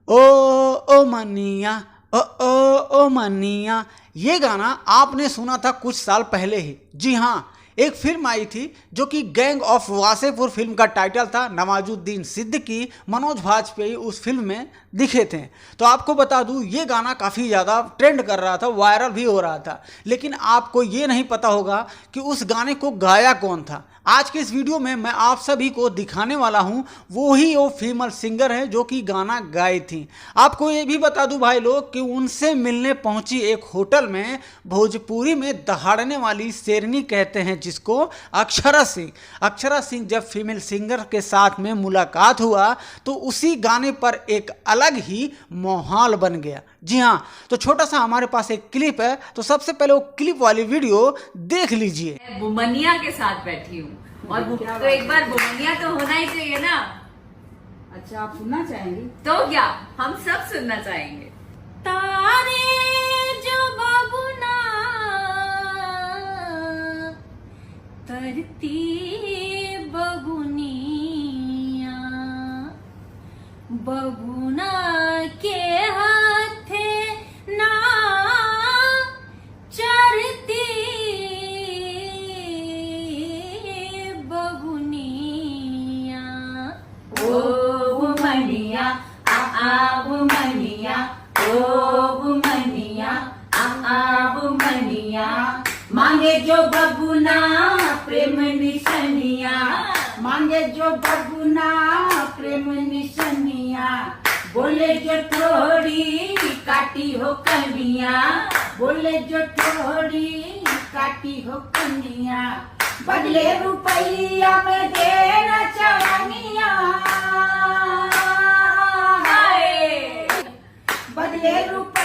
ओ ओ मनिया, ओ ओ ओ मनिया। ये गाना आपने सुना था कुछ साल पहले ही। जी हाँ, एक फिल्म आई थी जो कि गैंग ऑफ वासेपुर फिल्म का टाइटल था। नवाजुद्दीन सिद्दीकी, मनोज वाजपेयी उस फिल्म में दिखे थे। तो आपको बता दूं, ये गाना काफ़ी ज़्यादा ट्रेंड कर रहा था, वायरल भी हो रहा था। लेकिन आपको ये नहीं पता होगा कि उस गाने को गाया कौन था। आज के इस वीडियो में मैं आप सभी को दिखाने वाला हूं, वो फीमेल सिंगर है जो कि गाना गाई थी। आपको ये भी बता दूं भाई लोग कि उनसे मिलने पहुंची एक होटल में भोजपुरी में दहाड़ने वाली शेरनी कहते हैं जिसको, अक्षरा सिंह। अक्षरा सिंह जब फीमेल सिंगर के साथ में मुलाकात हुआ तो उसी गाने पर एक अलग ही माहौल बन गया। जी हाँ, तो छोटा सा हमारे पास एक क्लिप है, तो सबसे पहले वो क्लिप वाली वीडियो देख लीजिए। बुमनिया के साथ बैठी हूँ और तो एक बार बुमनिया तो होना ही चाहिए ना। अच्छा, आप सुनना चाहेंगी? तो क्या, हम सब सुनना चाहेंगे। तारे जो बबुना तरती बबुनिया, बबुना के हाथे ना चरती बबुनिया। ओ बुमनिया आ बुमनिया, ओ बुमनिया आ बुमनिया, मांगे जो बबुना प्रेम निशनिया, मांगे जो बबुना प्रेम निशनिया, बोले जो थोड़ी काटी हो कनिया, बोले जो थोड़ी काटी हो कनिया, बदले रुपया में देना चवनिया, हाय बदले रुपया